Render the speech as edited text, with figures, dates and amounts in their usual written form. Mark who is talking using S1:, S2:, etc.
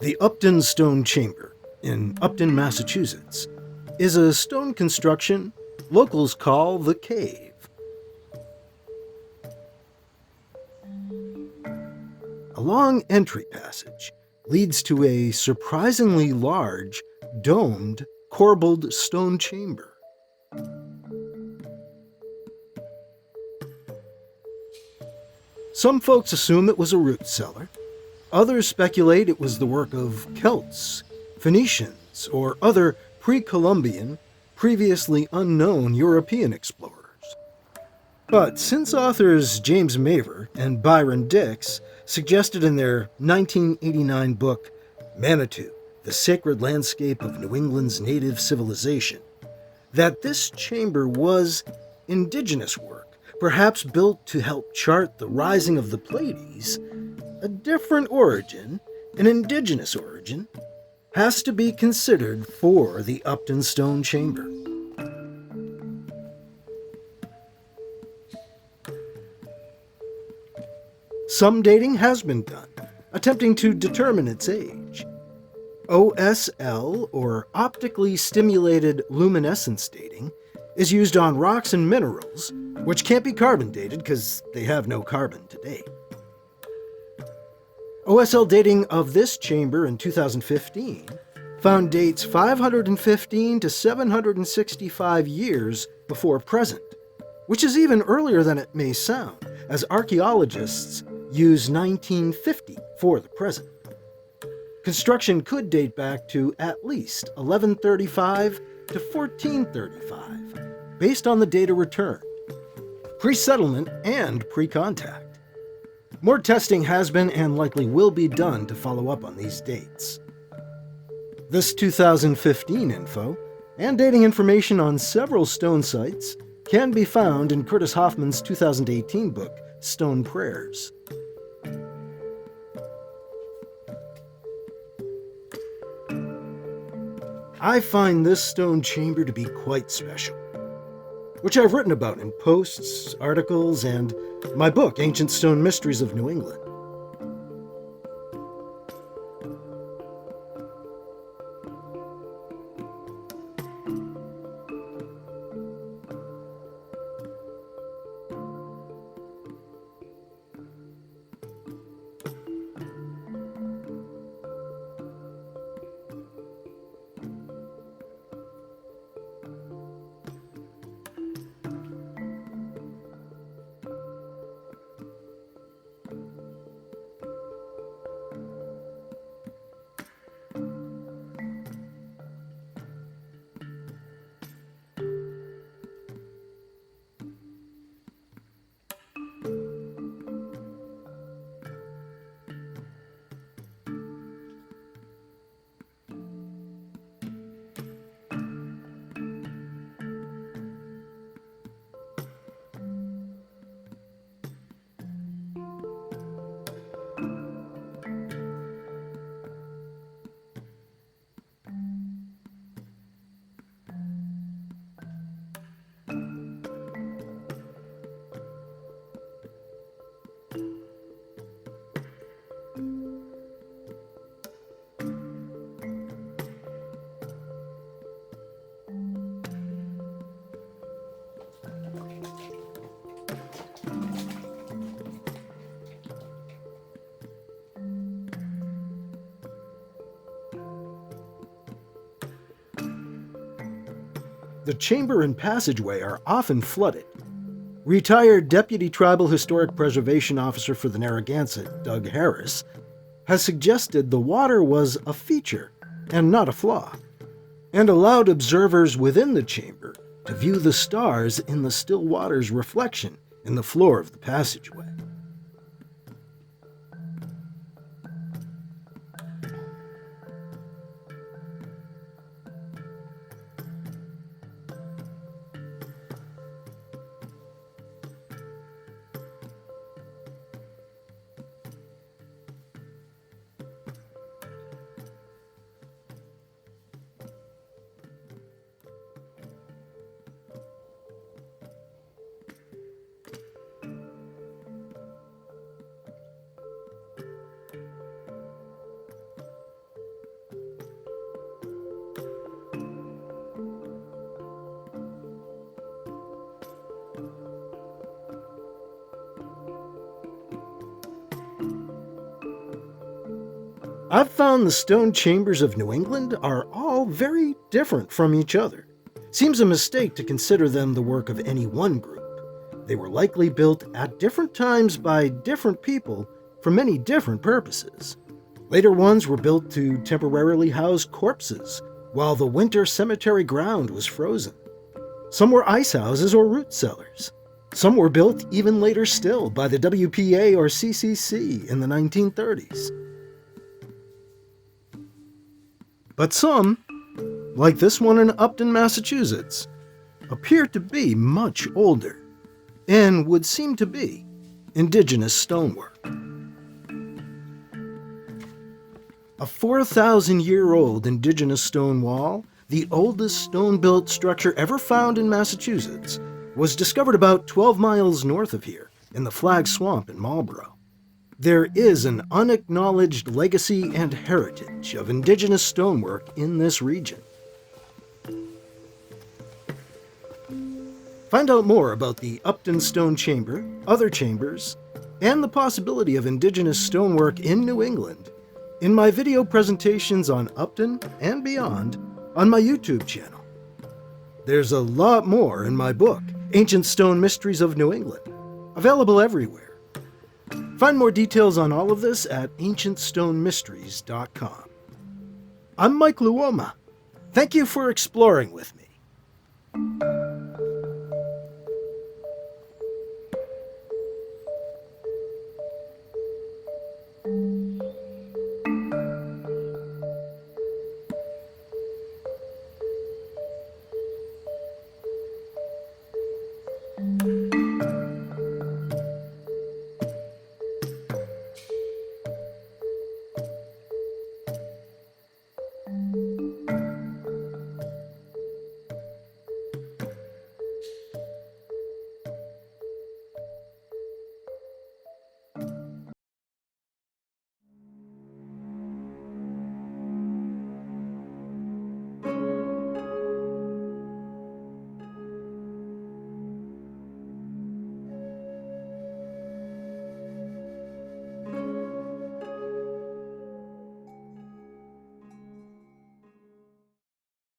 S1: The Upton Stone Chamber in Upton, Massachusetts, is a stone construction locals call the cave. A long entry passage leads to a surprisingly large, domed, corbelled stone chamber. Some folks assume it was a root cellar. Others speculate it was the work of Celts, Phoenicians, or other pre-Columbian, previously unknown European explorers. But since authors James Mavor and Byron Dix suggested in their 1989 book, Manitou, The Sacred Landscape of New England's Native Civilization, that this chamber was indigenous work, perhaps built to help chart the rising of the Pleiades, a different origin, an indigenous origin, has to be considered for the Upton Stone Chamber. Some dating has been done, attempting to determine its age. OSL, or optically stimulated luminescence dating, is used on rocks and minerals, which can't be carbon dated because they have no carbon to date. OSL dating of this chamber in 2015 found dates 515 to 765 years before present, which is even earlier than it may sound, as archaeologists use 1950 for the present. Construction could date back to at least 1135 to 1435, based on the data returned, pre-settlement and pre-contact. More testing has been and likely will be done to follow up on these dates. This 2015 info and dating information on several stone sites can be found in Curtis Hoffman's 2018 book, Stone Prayers. I find this stone chamber to be quite special, which I've written about in posts, articles, and my book, Ancient Stone Mysteries of New England. The chamber and passageway are often flooded. Retired Deputy Tribal Historic Preservation Officer for the Narragansett, Doug Harris, has suggested the water was a feature and not a flaw, and allowed observers within the chamber to view the stars in the still water's reflection in the floor of the passageway. I've found the stone chambers of New England are all very different from each other. Seems a mistake to consider them the work of any one group. They were likely built at different times by different people for many different purposes. Later ones were built to temporarily house corpses while the winter cemetery ground was frozen. Some were ice houses or root cellars. Some were built even later still by the WPA or CCC in the 1930s. But some, like this one in Upton, Massachusetts, appear to be much older and would seem to be indigenous stonework. A 4,000-year-old indigenous stone wall, the oldest stone-built structure ever found in Massachusetts, was discovered about 12 miles north of here in the Flag Swamp in Marlborough. There is an unacknowledged legacy and heritage of indigenous stonework in this region. Find out more about the Upton Stone Chamber, other chambers, and the possibility of indigenous stonework in New England in my video presentations on Upton and beyond on my YouTube channel. There's a lot more in my book, Ancient Stone Mysteries of New England, available everywhere. Find more details on all of this at ancientstonemysteries.com. I'm Mike Luoma. Thank you for exploring with me.